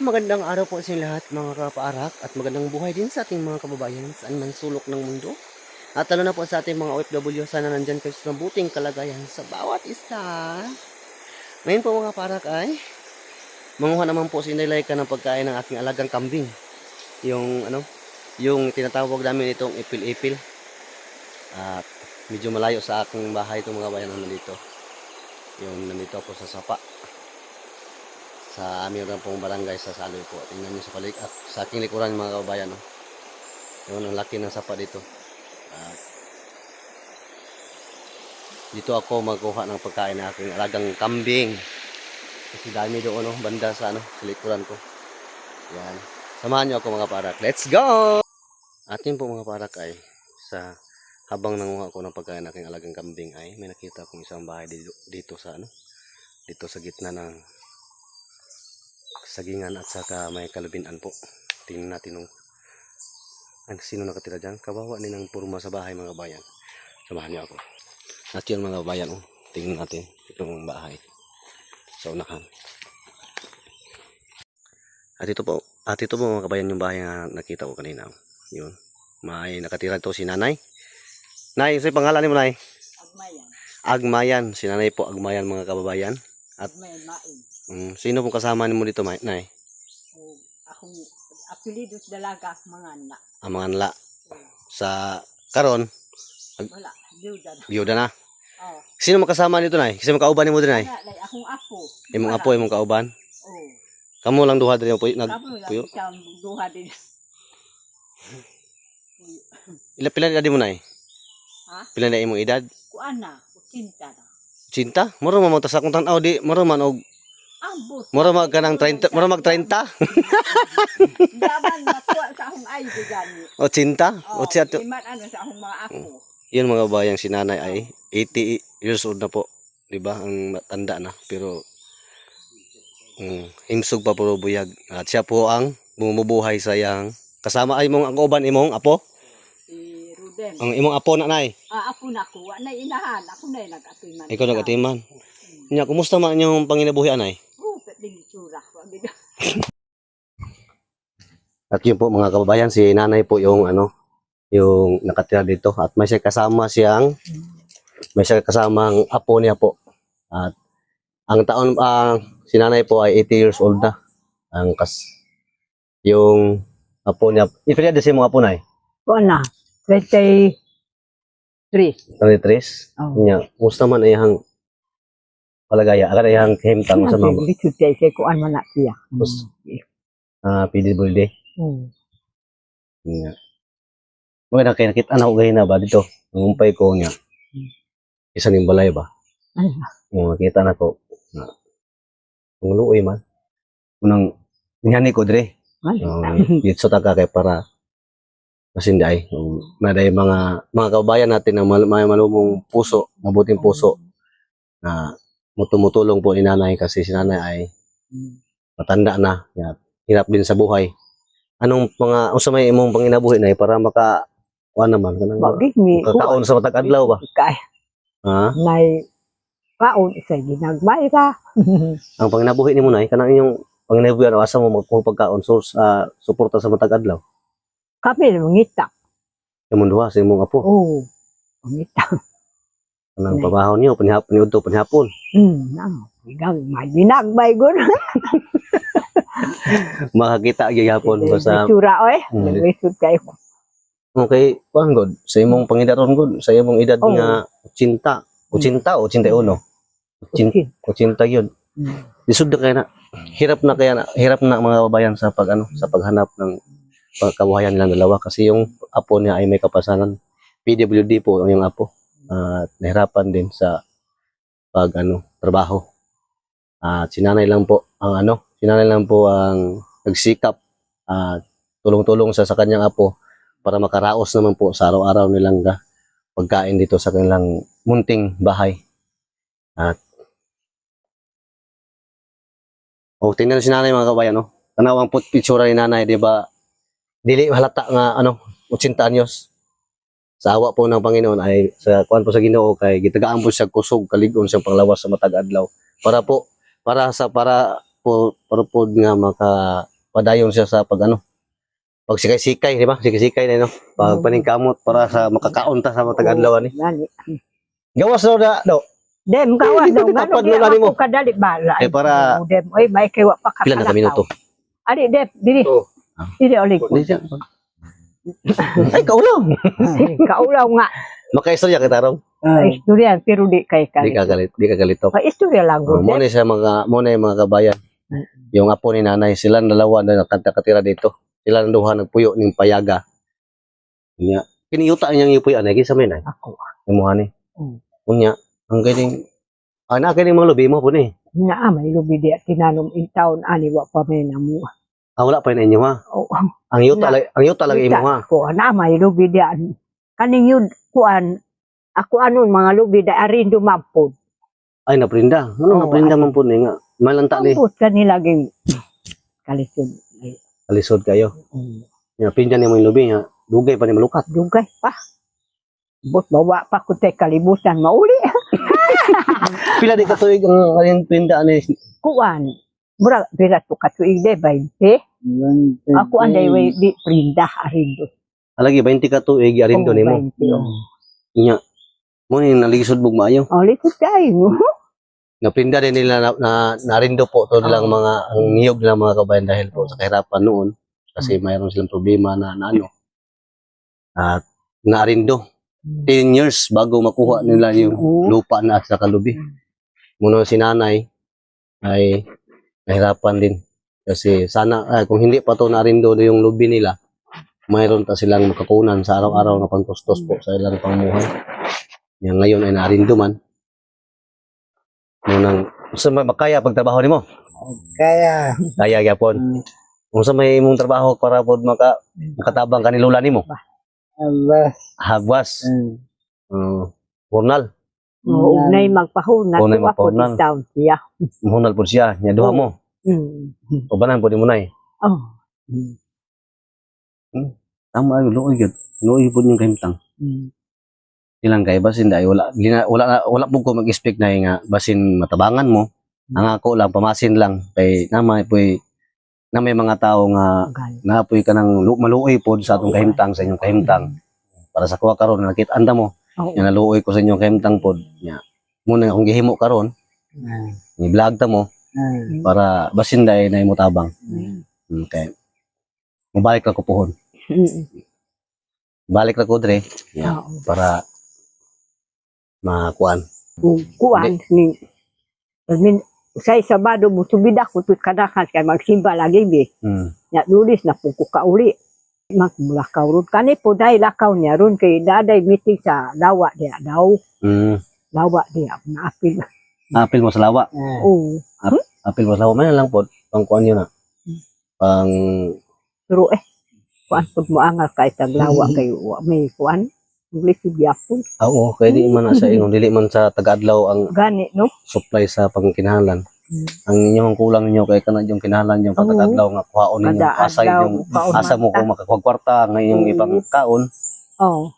Magandang araw po sa inyo lahat mga kapaarak at magandang buhay din sa ating mga kababayan saan man sulok ng mundo. At lalo na po sa ating mga OFW, sana nandyan kayo sa mabuting kalagayan sa bawat isa. Ngayon po mga kaparak ay manguha naman po si Inday Laika ng pagkain ng aking alagang kambing. Yung tinatawag namin itong ipil-ipil. At medyo malayo sa aking bahay itong mga bayan na nandito. Yung nandito ako sa Sapa. Sa aming pong barangay sa Saloy po. Tingnan nyo sa palig at sa aking likuran mga kababayan. No? Yun ang laki ng sapa dito. At dito ako magkuha ng pagkain ng aking alagang kambing. Kasi dami doon no? Banda sa, sa likuran ko. Yan. Samahan nyo ako mga parak. Let's go! Atin po mga parak ay habang nanguha ko ng pagkain ng aking alagang kambing ay may nakita akong isang bahay dito sa dito sa gitna ng sagingan at saka may kalubinan po. Tingnan natin sino nakatira dyan. Kawawa nilang purma sa bahay mga bayan. Samahan niyo ako. At yun mga bayan, tingnan natin itong bahay sa unahan. At ito po mga kabayan yung bahay na nakita ko kanina. Yun. May nakatira ito si nanay. Nay, sa'yo pangalan ni mo nay? Agmayan. Agmayan. Si nanay po Agmayan mga kababayan. At sino pong kasama mo dito, nay? Akong apelido sa dalaga, mga anak. Mga nla. Sa karon Wala, biyuda na. Oh. Sino makasama nito, nay? Kasi makauban mo din, nay? Akong apo. Imong apo, imong kauban? Oh. Kamu lang duha din puyo? Kamu lang siyang duha din. Pila edad mo, nay? Ha? Pila na imong edad? Kuan na, 80 na. Cinta? Moro man tas akong tan-aw di, moro man og Ambot. moro mag kanang 30, moro mag 30. Daban matuwa sa akong ay gani. O cinta? O siya to. Iman ano sa akong mga apo. Yun mga bayang si nanay ay 80 years old na po. 'Di ba? Ang matanda na pero himsog pa puro buyag. At siya po ang bumubuhay sa yang kasama ay imong ang uban imong apo. Si Ruden. Ang imong apo na nay. Apo na ko, wa na inahan. Ako na nag-atiman. Ikaw nag-atiman. Nya kumusta man inyong panginabuhi anay? Pwedeng sura. At yun po mga kababayan, si nanay po yung yung nakatira dito at may siya kasamang apo niya po. At ang taon si nanay po ay 80 years old na. Yung apo niya, ipilya din si mga apo na Kuan na, 23. 33. Nya, musta man ayang palagaya, agar ayang himtang sa mga Lisod kay kuan man na siya. PWD. Nya. Mga nakita na ko gahina ba dito. Ngumpay ko niya. Isa ning balay ba? Nakita na ko na kung luoy man. Unang nyani ko dire. Dito ta kay para masinday. Naday mga kababayan natin na may malumong puso, mabuting puso na tumutulong po ni nanay kasi si nanay ay matanda na. Hirap din sa buhay. Anong usa may imong panginabuhi na para maka naman kanang kakaon sa matag adlaw ba? Ha? May kaon isa ginagbay ka. Ang panginabuhi nimo nay kanang inyong panginabuhi asa mo magpagkaon suporta sa matag adlaw. Kami mangita. Imong duha sa imong apo. Oo. Mangita. Kanang pabahon niyo panhapon. May ginagbay gud. Makakita gyapon basta sura oy. Lisod kay okay, kuan god sa imong pangidaron god sa imong edad nga 80 o 81. 80 yun. Lisod na kaya na hirap na mga kababayan sa sa paghanap ng kabuhayan nilang dalawa kasi yung apo niya ay may kapasanan. PWD po yung apo. At nahirapan din sa trabaho. At sinanay lang po ang nagsikap at tulong-tulong sa kanyang apo para makaraos naman po sa araw-araw nilang pagkain dito sa kanilang munting bahay. At tingnan si nanay mga kabayan, tanawang pitsura ni nanay, di ba? Dili halata nga 80 anyos. Sa awa po ng Panginoon ay sa kuan po sa Ginoo kay gitagaan po siya kusog kalig-on siyang panglawas sa matag adlaw para para po nga makapadayon siya sa pag pag sikay-sikay, di ba? Sikay-sikay na, no? Pag paningkamot para sa makakaon ta sa matag adlaw ni. Gani. Gawas daw na, daw. Dem kawan Hindi daw ko ngano tapad di mo, lani mo. ako kadali bala. Eh, para- Dem oy may kaywa pa ka. Pila na ka minuto? Ali dem diri. Oh. Diri ulit. Hindi siya. Ay, kaulaw. Kaulaw nga. Makaistorya kita raw. Istorya pero di kay Di ka galit, di ka galito. Pa istorya lang gud. Mo na siya mo na yung mga kabayan. Yung apo ni nanay, sila dalawa na nakatira dito. Sila duha nagpuyo ning payaga. Nya, kiniyuta niyang ipuy anay sa may nay. Ako. Imuha ni. Mm. Unya, ang galing ana kini mga lubi mo po ni. Na may lubi di tinanom in town ani wa pa may namu. Wala pa na inyo ha. Oh, Ang yuta lang imo ha. ko na may lubi di kaning yun kuan ako anon mga lubi di arin dumampod. Ay naprinda. Ano Oo, naprinda man po ni nga. Malanta ni. Ambot kanila ging kalisod. Alisod kayo. Nya pinda ni mo yung lubi ha. Dugay pa ni malukat. Dugay pa. Bot bawa pa ko tay kalibutan mauli. Pila di ka tuig ang kanyang pinda ni. Kuan. Mura pira to katuig de 20. Ako anday way di prinda arindo. Alagi 20 ka tuig arindo nimo. 20. Nya mo ni nalisod bug maayo. Oh, likod kayo. Naprinda din nila na narindo po to nilang mga ang niyog ng mga kabayan dahil po sa kahirapan noon kasi mayroon silang problema na ano at narindo 10 years bago makuha nila yung lupa na at sa kalubi. Muna si nanay ay nahirapan din kasi sana kung hindi pa to narindo yung lubi nila mayroon ta silang makakunan sa araw-araw na pangtustos po sa ilang pamumuhay. Yang ngayon ay narindo man. Munang sa makaya pagtrabaho nimo. Kaya. Kaya gyapon. Kung sa may imong trabaho para pod makatabang kanilula nimo. Abas. Hagwas. Jornal. Unay magpahuna Unay to ako magpahunan. di town siya. Mohonal pod siya. Nya duha mo. Ubanan pod mo nay. Oh. Tama ayo luoy gyud. Luoy pod yung kahimtang. Ilang kay basin dai wala pud ko mag-expect na nga basin matabangan mo. Ang ako lang pamasin lang kay namay poy na may mga tao nga naapoy ka ng maluoy pod sa atong kahimtang sa inyong kahimtang. Para sa kuha karon nakita anda mo. Oh. Nga naluoy ko sa inyong kahimtang pod. Nya muna akong gihimo karon. Ni-vlog ta mo para basin dai na imo tabang. Okay. Mabalik ra ko pohon. Balik ra ko dre. Yeah, para makuan. Kuan ni min say Sabado mo subid ako tut kadakan kay magsimba lagi bi. Ya lulis na po ko kauli. Maglakaw ron kani po dai lakaw niya ron kay daday meeting sa lawa dia daw. Lawa dia na apil. Apil mo sa lawa. Oh. Apil mo sa lawa man lang pod pang kuan yun na. Pang Pero kuan pud mo angal kay sa lawa kay wa may kuan. English gyapon. oo, kay di man na sa ingon dili man sa taga-adlaw ang Gani no. supply sa pangkinahanglan. Ang inyong kulang ninyo kay kana yung kinahanglan yung taga-adlaw nga kuhaon ninyo Kada asay adlaw, yung kaon asa mo mata. kung makakwarta nga inyong ibang kaon. Oh.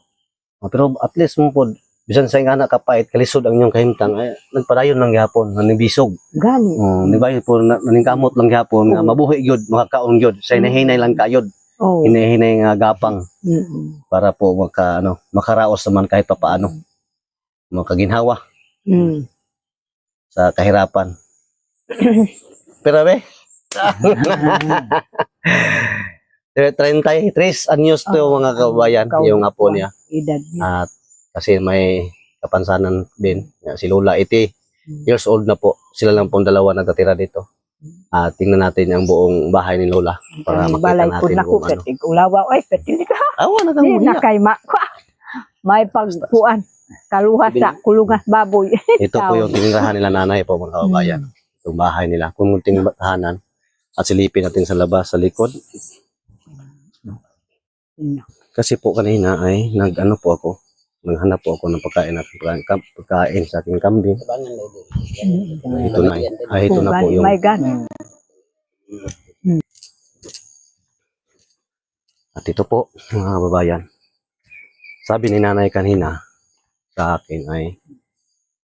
Pero at least mo pod bisan sa ingana kapait kalisod ang inyong kahimtang ay nagpadayon lang gyapon nanibisog. Gani. Nibay po naningkamot lang gyapon nga mabuhi gyud makakaon gyud sa hinahinay lang kayod. Oh. Hinahinay nga gapang para po makaraos naman kahit papaano. Makaginhawa sa kahirapan. Pero be 33 anyos to mga kabayan yung apo niya. Edad niya. At kasi may kapansanan din. Si Lola 80 years old na po. Sila lang pong dalawa nagtatira dito. At tingnan natin ang buong bahay ni Lola para makita balay po natin na ko kung ano. katig ulawa ay petili ka. Awa na Di na kang kay makwa. May pagkuan. Kaluha sa kulungas baboy. Ito po yung tinirahan nila nanay po mga kabayan. Itong bahay nila. Kung munting tahanan at silipin natin sa labas sa likod. Kasi po kanina ay naghanap po ako ng pagkain at pagkain sa aking kambing. Ito na. Ito na po yung My God. at ito po mga kababayan. Sabi ni nanay kanina sa akin ay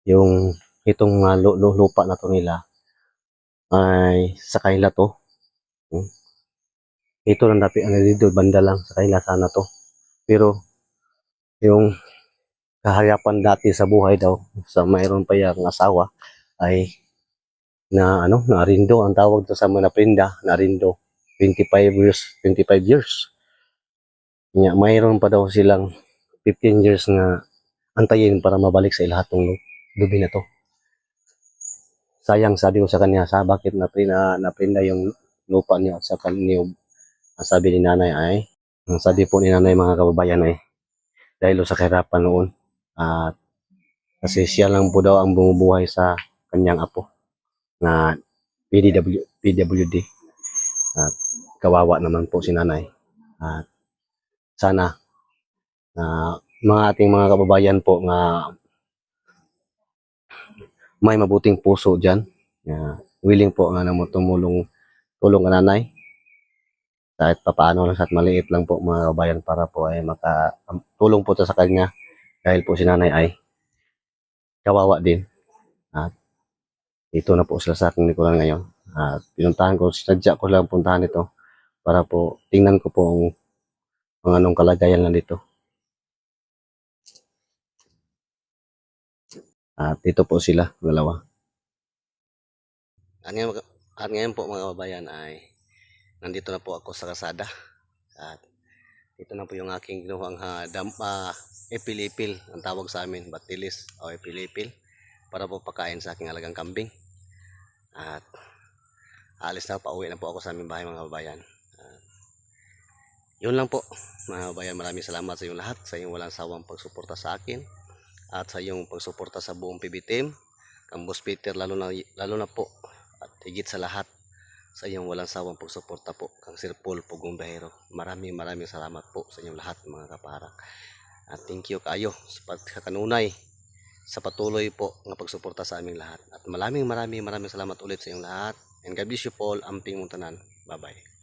yung itong lupa na to nila ay sa kanila to. Hmm. Ito lang dapat ano dito, banda lang sa kanila sana to. Pero yung kahariapan dati sa buhay daw, sa mayroon pa yung asawa, ay na ano, narindo ang tawag to sa mga naprinda, narindo 25 years. Mayroon pa daw silang 15 years na antayin para mabalik sa lahat ng lubi na to. Sayang sabi ko sa kanya, sa bakit naprinda yung lupa niya at sa kanyo. Ang sabi ni nanay ay, ang sabi po ni nanay mga kababayan ay, dahil sa kahirapan noon. At kasi siya lang po daw ang bumubuhay sa kanyang apo na PWD. At kawawa naman po si nanay. At sana mga ating mga kababayan po nga may mabuting puso dyan. Willing po nga na tulong ka nanay. Kahit papaano lang at maliit lang po mga kababayan para po ay makatulong po sa kanya. Dahil po si nanay ay kawawa din. At ito na po sila sa aking likuran ngayon. At pinuntahan ko, sinadya ko lang puntahan ito para po tingnan ko po ang anong kalagayan lang dito. At ito po sila, dalawa. At ngayon po mga kababayan ay nandito na po ako sa kasada. At ito na po yung aking ginuhang epil-ipil ang tawag sa amin, batilis o epil-ipil para po pakain sa aking alagang kambing. At alis na, pauwi na po ako sa aming bahay mga kababayan. Yun lang po mga kababayan, maraming salamat sa inyong lahat, sa inyong walang sawang pagsuporta sa akin at sa iyong pagsuporta sa buong PB team, kang Boss Peter lalo na po, at higit sa lahat sa iyong walang sawang pagsuporta po kang Sir Paul Pugong Bahero. Maraming salamat po sa inyong lahat mga kaparang. At thank you kayo sa pagkakanunay sa patuloy po ng pagsuporta sa aming lahat. At maraming salamat ulit sa inyong lahat. And God bless you Paul, amping mong tanan. Bye bye.